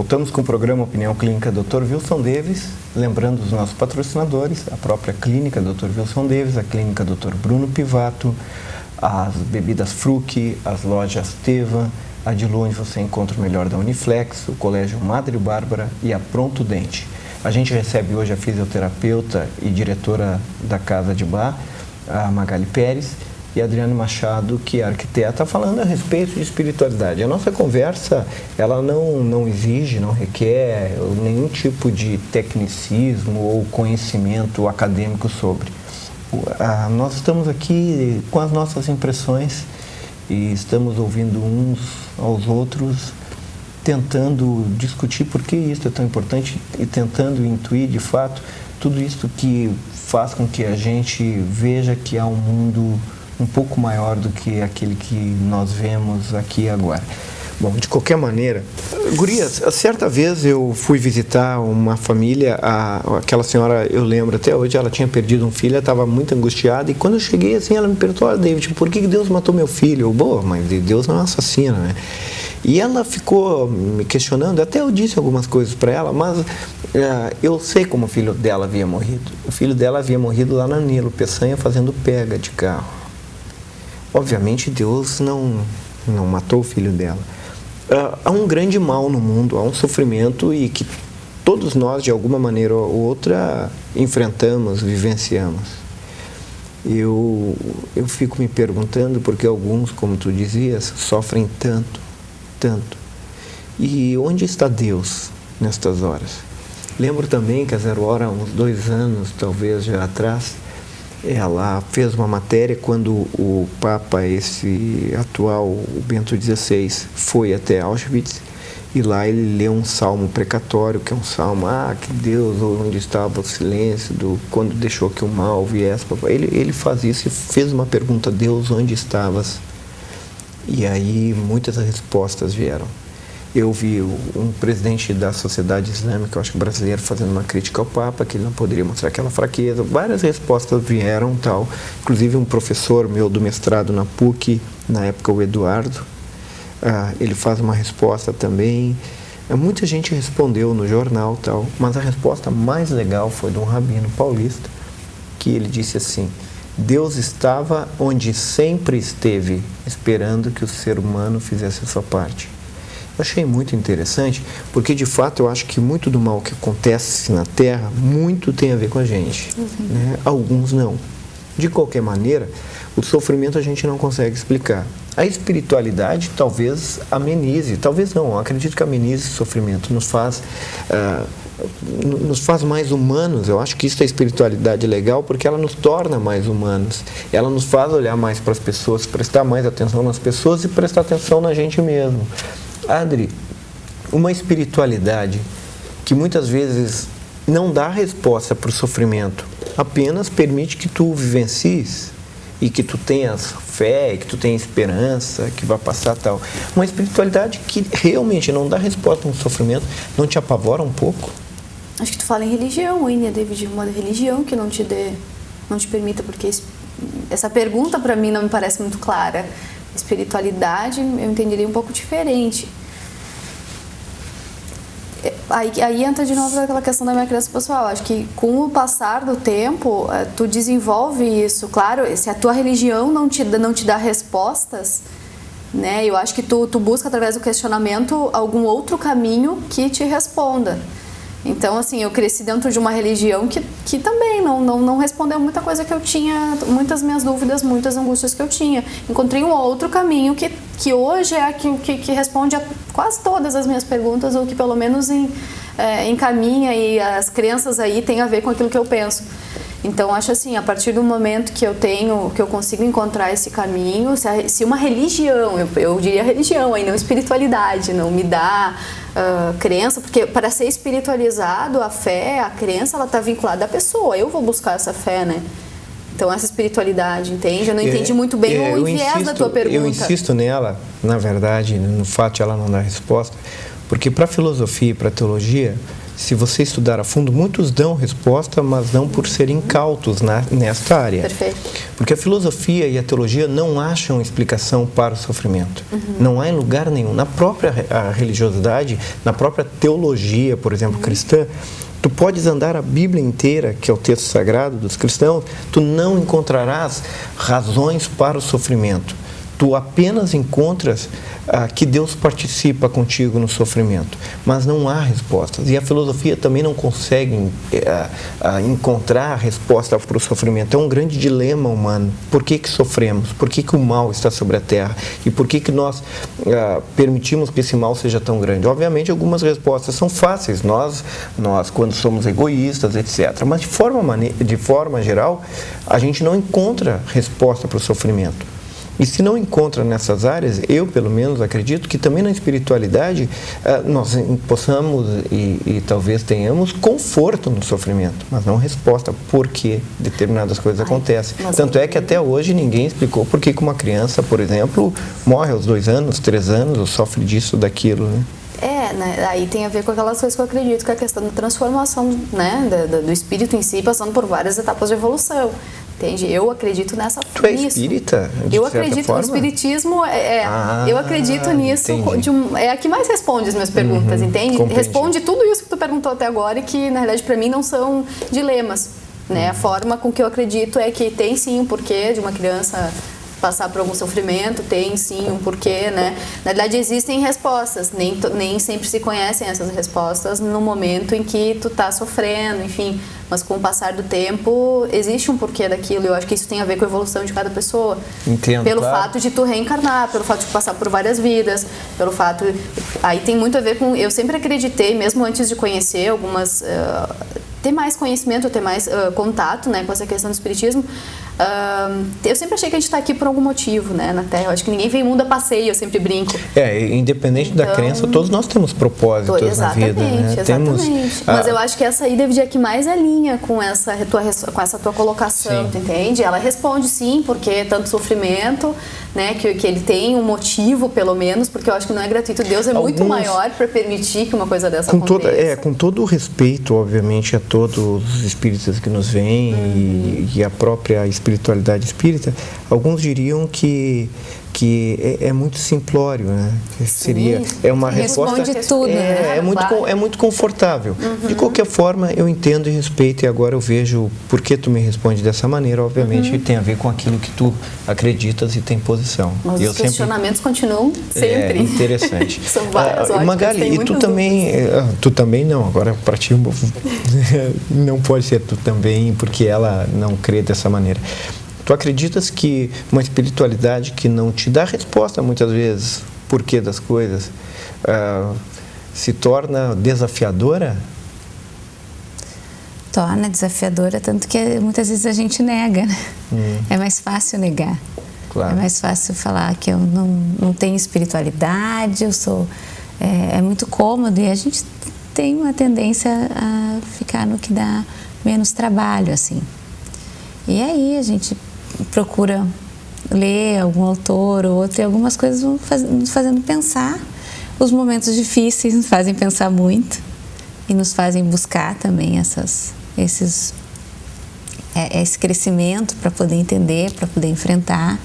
Voltamos com o programa Opinião Clínica Dr. Wilson Davis, lembrando os nossos patrocinadores, a própria Clínica Dr. Wilson Davis, a Clínica Dr. Bruno Pivato, as bebidas Fruc, as lojas Teva, a de onde você encontra o melhor da Uniflex, o Colégio Madre Bárbara e a Pronto Dente. A gente recebe hoje a fisioterapeuta e diretora da Casa de Bar, a Magali Pérez, e a Adriane Machado, que é arquiteta, falando a respeito de espiritualidade. A nossa conversa, ela não exige, não requer nenhum tipo de tecnicismo ou conhecimento acadêmico sobre. Nós estamos aqui com as nossas impressões e estamos ouvindo uns aos outros, tentando discutir por que isso é tão importante e tentando intuir, de fato, tudo isso que faz com que a gente veja que há um mundo um pouco maior do que aquele que nós vemos aqui e agora. Bom, de qualquer maneira, gurias, certa vez eu fui visitar uma família, aquela senhora, eu lembro até hoje, ela tinha perdido um filho, ela estava muito angustiada, e quando eu cheguei assim, ela me perguntou: olha, David, por que Deus matou meu filho? Boa, mas Deus não é assassino, né? E ela ficou me questionando, até eu disse algumas coisas para ela, mas eu sei como o filho dela havia morrido. O filho dela havia morrido lá na Nilo Peçanha fazendo pega de carro. Obviamente Deus não matou o filho dela. Há um grande mal no mundo, há um sofrimento e que todos nós, de alguma maneira ou outra, enfrentamos, vivenciamos. Eu fico me perguntando porque alguns, como tu dizias, sofrem tanto. E onde está Deus nestas horas? Lembro também que a Zero Hora, há uns 2 anos, talvez já atrás, ela fez uma matéria quando o Papa, esse atual, o Bento XVI, foi até Auschwitz, e lá ele leu um salmo precatório, que é um salmo, que Deus, onde estava o silêncio, quando deixou que o mal viesse. Ele faz isso e fez uma pergunta: Deus, onde estavas? E aí muitas respostas vieram. Eu vi um presidente da Sociedade Islâmica, eu acho que brasileiro, fazendo uma crítica ao Papa, que ele não poderia mostrar aquela fraqueza. Várias respostas vieram, tal. Inclusive um professor meu do mestrado na PUC, na época o Eduardo, ele faz uma resposta também. Muita gente respondeu no jornal, tal. Mas a resposta mais legal foi de um rabino paulista, que ele disse assim: Deus estava onde sempre esteve, esperando que o ser humano fizesse a sua parte. Eu achei muito interessante, porque de fato eu acho que muito do mal que acontece na Terra, muito tem a ver com a gente, né? Alguns não. De qualquer maneira, o sofrimento a gente não consegue explicar. A espiritualidade talvez amenize, talvez não, eu acredito que amenize o sofrimento, nos faz mais humanos. Eu acho que isso é espiritualidade legal, porque ela nos torna mais humanos, ela nos faz olhar mais para as pessoas, prestar mais atenção nas pessoas e prestar atenção na gente mesmo. Adri, uma espiritualidade que muitas vezes não dá resposta para o sofrimento, apenas permite que tu vivencies e que tu tenhas fé, que tu tenhas esperança, que vai passar tal. Uma espiritualidade que realmente não dá resposta no sofrimento, não te apavora um pouco? Acho que tu fala em religião ainda, David, uma religião que não te permita, porque essa pergunta para mim não me parece muito clara. Espiritualidade eu entenderia um pouco diferente. Aí entra de novo aquela questão da minha crença pessoal. Acho que com o passar do tempo, tu desenvolve isso. Claro, se a tua religião não te dá respostas, né, eu acho que tu busca através do questionamento algum outro caminho que te responda. Então, assim, eu cresci dentro de uma religião que também não respondeu muita coisa que eu tinha, muitas minhas dúvidas, muitas angústias que eu tinha. Encontrei um outro caminho que hoje é que responde a quase todas as minhas perguntas, ou que pelo menos encaminha, e as crenças aí têm a ver com aquilo que eu penso. Então, acho assim, a partir do momento que eu consigo encontrar esse caminho, se uma religião, eu diria religião, aí não espiritualidade, não me dá crença, porque para ser espiritualizado, a fé, a crença, ela está vinculada à pessoa, eu vou buscar essa fé, né? Então, essa espiritualidade, entende? Eu não entendi muito bem o viés da tua pergunta. Eu insisto nela, na verdade, no fato de ela não dar resposta, porque para a filosofia e para a teologia, se você estudar a fundo, muitos dão resposta, mas não por serem incautos nesta área. Perfeito. Porque a filosofia e a teologia não acham explicação para o sofrimento. Não há em lugar nenhum. Na própria religiosidade, na própria teologia, por exemplo, cristã, tu podes andar a Bíblia inteira, que é o texto sagrado dos cristãos, tu não encontrarás razões para o sofrimento. Tu apenas encontras que Deus participa contigo no sofrimento, mas não há respostas. E a filosofia também não consegue encontrar a resposta para o sofrimento. É um grande dilema humano. Por que sofremos? Por que o mal está sobre a terra? E por que nós permitimos que esse mal seja tão grande? Obviamente, algumas respostas são fáceis. Nós quando somos egoístas, etc. Mas, de forma geral, a gente não encontra resposta para o sofrimento. E se não encontra nessas áreas, eu pelo menos acredito que também na espiritualidade nós possamos e talvez tenhamos conforto no sofrimento, mas não resposta por que determinadas coisas acontecem. Tanto é que até hoje ninguém explicou por que uma criança, por exemplo, morre aos 2 anos, 3 anos, ou sofre disso, daquilo, né? Né? Aí tem a ver com aquelas coisas que eu acredito, que é a questão da transformação, né? do espírito em si, passando por várias etapas de evolução. Entende? Eu acredito nessa nisso. Tu é espírita? Eu acredito no espiritismo, eu acredito nisso, é a que mais responde as minhas perguntas, entende? Compreendi. Responde tudo isso que tu perguntou até agora e que, na verdade, para mim não são dilemas, né? A forma com que eu acredito é que tem sim um porquê de uma criança passar por algum sofrimento, tem sim um porquê, né? Na verdade, existem respostas, nem sempre se conhecem essas respostas no momento em que tu tá sofrendo, enfim, mas com o passar do tempo, existe um porquê daquilo, e eu acho que isso tem a ver com a evolução de cada pessoa. Entendo, pelo fato de tu reencarnar, pelo fato de passar por várias vidas, pelo fato... Aí tem muito a ver com... Eu sempre acreditei, mesmo antes de conhecer algumas... ter mais conhecimento, ter mais contato, né, com essa questão do espiritismo, eu sempre achei que a gente está aqui por algum motivo, né, na Terra. Eu acho que ninguém vem mundo a passeio, eu sempre brinco. Independente da crença, todos nós temos propósitos na vida, né? Exatamente. Mas eu acho que essa aí deveria que mais alinha com essa tua colocação, tu entende? Ela responde sim, porque tanto sofrimento, né, que ele tem um motivo, pelo menos, porque eu acho que não é gratuito. Deus é muito maior para permitir que uma coisa dessa aconteça. Com todo o respeito, obviamente, a todos os espíritas que nos veem e a própria espiritualidade espírita, alguns diriam que é muito simplório, né? Seria uma resposta. Responde tudo, né? É muito confortável. De qualquer forma, eu entendo e respeito, e agora eu vejo por que tu me responde dessa maneira. Obviamente, tem a ver com aquilo que tu acreditas e tem posição. Mas os questionamentos continuam sempre. É interessante. São várias óticas. Magali, e tu também não. Agora, para ti, não pode ser tu também, porque ela não crê dessa maneira. Tu acreditas que uma espiritualidade que não te dá resposta, muitas vezes, porquê das coisas, se torna desafiadora? Torna desafiadora, tanto que muitas vezes a gente nega, né? É mais fácil negar. Claro. É mais fácil falar que eu não tenho espiritualidade, eu sou... É muito cômodo, e a gente tem uma tendência a ficar no que dá menos trabalho, assim. E aí a gente procura ler algum autor ou outro, e algumas coisas vão nos fazendo pensar. Os momentos difíceis nos fazem pensar muito e nos fazem buscar também esse crescimento para poder entender, para poder enfrentar.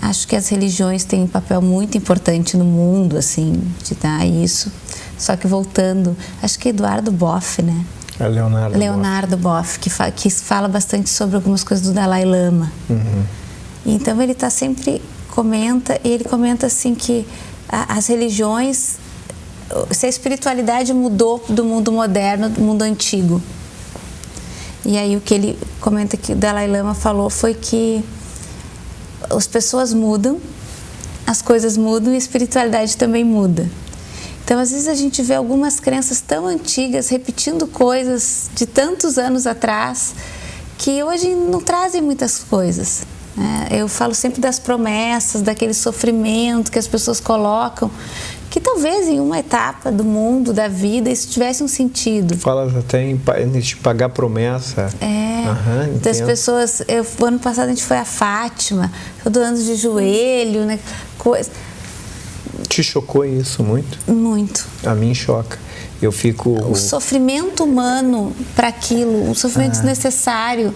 Acho que as religiões têm um papel muito importante no mundo, assim, de dar isso. Só que voltando, acho que Eduardo Boff, né? Leonardo Boff, que fala bastante sobre algumas coisas do Dalai Lama. Então ele comenta assim que as religiões, se a espiritualidade mudou do mundo moderno, do mundo antigo. E aí o que ele comenta que o Dalai Lama falou foi que as pessoas mudam, as coisas mudam e a espiritualidade também muda. Então, às vezes a gente vê algumas crenças tão antigas repetindo coisas de tantos anos atrás que hoje não trazem muitas coisas, né? Eu falo sempre das promessas, daquele sofrimento que as pessoas colocam, que talvez em uma etapa do mundo, da vida, isso tivesse um sentido. Falas até em pagar promessa. Das pessoas... O ano passado a gente foi a Fátima, todo ano de joelho, né? Te chocou isso muito? Muito. A mim choca. Eu fico... O sofrimento humano para aquilo, um sofrimento desnecessário.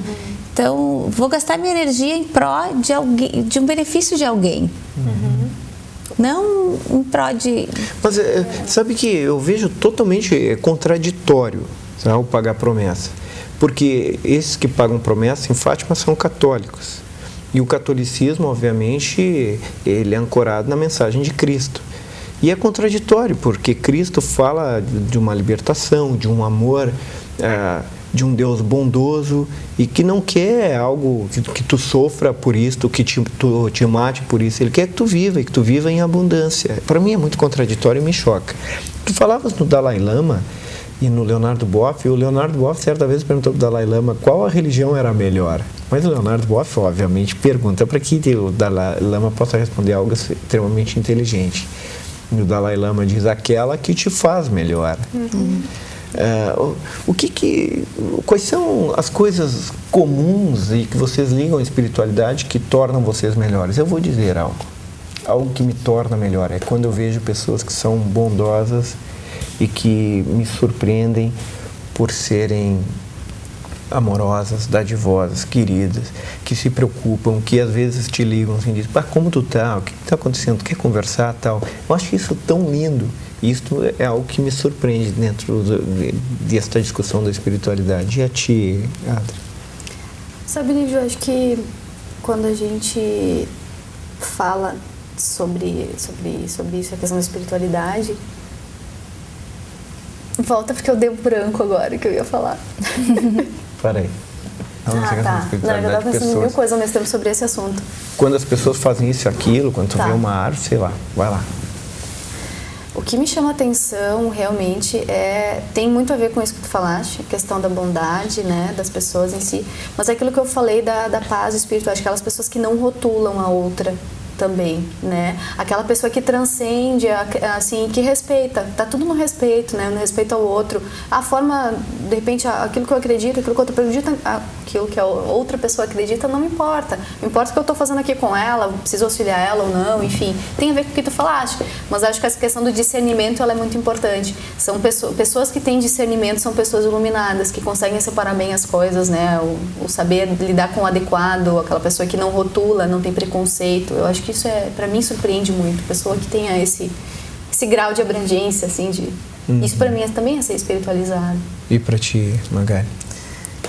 Então, vou gastar minha energia em pró de alguém, de um benefício de alguém. Não em pró de... Mas sabe que eu vejo totalmente contraditório, tá, o pagar promessa. Porque esses que pagam promessa em Fátima são católicos. E o catolicismo, obviamente, ele é ancorado na mensagem de Cristo. E é contraditório, porque Cristo fala de uma libertação, de um amor, de um Deus bondoso e que não quer algo que tu sofra por isso, que tu te mate por isso. Ele quer que tu viva e que tu viva em abundância. Para mim é muito contraditório e me choca. Tu falavas no Dalai Lama e no Leonardo Boff, e o Leonardo Boff certa vez perguntou para o Dalai Lama qual a religião era melhor. Mas o Leonardo Boff, obviamente, pergunta para que o Dalai Lama possa responder algo extremamente inteligente. E o Dalai Lama diz: aquela que te faz melhor. Quais são as coisas comuns e que vocês ligam à espiritualidade que tornam vocês melhores? Eu vou dizer algo que me torna melhor. É quando eu vejo pessoas que são bondosas e que me surpreendem por serem amorosas, dadivosas, queridas, que se preocupam, que às vezes te ligam assim, dizem: como tu tá? O que está acontecendo? Tu quer conversar? Tal. Eu acho isso tão lindo. Isso é algo que me surpreende dentro desta discussão da espiritualidade. E a ti, Adri? Sabe, Lívio, eu acho que quando a gente fala sobre isso, a questão da espiritualidade, volta porque eu dei um branco agora que eu ia falar. Peraí. Tá. Não, eu estava pensando em mil coisas ao mesmo tempo sobre esse assunto. Quando as pessoas fazem isso e aquilo, quando tu vê uma árvore, sei lá, vai lá. O que me chama a atenção realmente tem muito a ver com isso que tu falaste, a questão da bondade, né, das pessoas em si, mas é aquilo que eu falei da paz espiritual, aquelas pessoas que não rotulam a outra também, né? Aquela pessoa que transcende, assim, que respeita, tá tudo no respeito, né? No respeito ao outro. A forma, de repente, aquilo que eu acredito, aquilo que outra acredita, aquilo que a outra pessoa acredita, não me importa. Não importa o que eu tô fazendo aqui com ela, preciso auxiliar ela ou não, enfim. Tem a ver com o que tu falaste, mas acho que essa questão do discernimento, ela é muito importante. São pessoas que têm discernimento, são pessoas iluminadas, que conseguem separar bem as coisas, né? O saber lidar com o adequado, aquela pessoa que não rotula, não tem preconceito. Eu acho que isso para mim surpreende muito, pessoa que tenha esse grau de abrangência, assim, isso para mim também é ser espiritualizado. E para ti, Magali?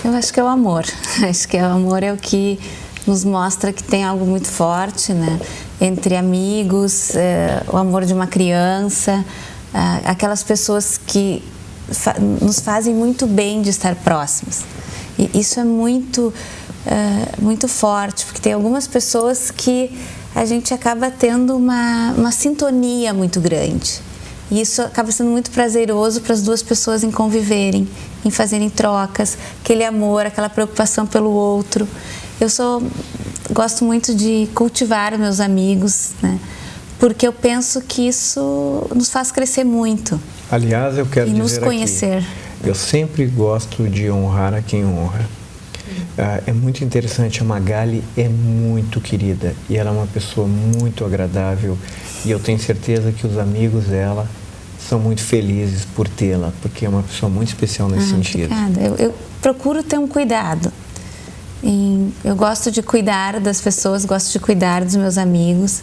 Eu acho que é o amor. Acho que o amor é o que nos mostra que tem algo muito forte, né? Entre amigos, o amor de uma criança, aquelas pessoas que nos fazem muito bem de estar próximas. E isso é muito forte, porque tem algumas pessoas que a gente acaba tendo uma sintonia muito grande. E isso acaba sendo muito prazeroso para as duas pessoas em conviverem, em fazerem trocas, aquele amor, aquela preocupação pelo outro. Gosto muito de cultivar meus amigos, né? Porque eu penso que isso nos faz crescer muito. Aliás, eu quero dizer nos conhecer. Aqui, eu sempre gosto de honrar a quem honra. É muito interessante, a Magali é muito querida e ela é uma pessoa muito agradável e eu tenho certeza que os amigos dela são muito felizes por tê-la, porque é uma pessoa muito especial nesse sentido. Obrigada. Eu procuro ter um cuidado. Eu gosto de cuidar das pessoas, gosto de cuidar dos meus amigos.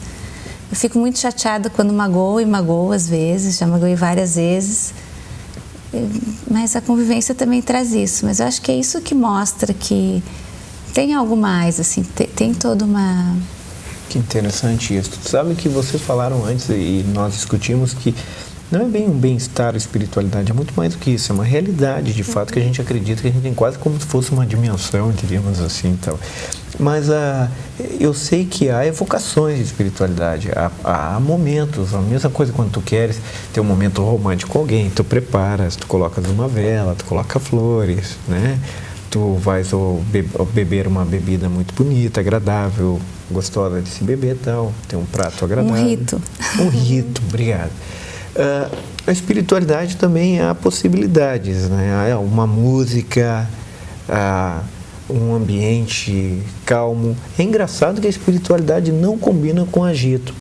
Eu fico muito chateada quando magoo às vezes, já magoei várias vezes. Mas a convivência também traz isso. Mas eu acho que é isso que mostra que tem algo mais, assim, tem toda uma... Que interessante isso. Tu sabe que vocês falaram antes e nós discutimos que não é bem um bem-estar, a espiritualidade, é muito mais do que isso, é uma realidade, de fato, que a gente acredita que a gente tem quase como se fosse uma dimensão, diríamos assim, então. Mas eu sei que há evocações de espiritualidade, há momentos, a mesma coisa quando tu queres ter um momento romântico com alguém, tu preparas, tu colocas uma vela, tu coloca flores, né? Tu vais beber uma bebida muito bonita, agradável, gostosa de se beber e tal, tem um prato agradável. Um rito. Um rito, obrigado. A espiritualidade também há possibilidades, né? Uma música, um ambiente calmo. É engraçado que a espiritualidade não combina com agito.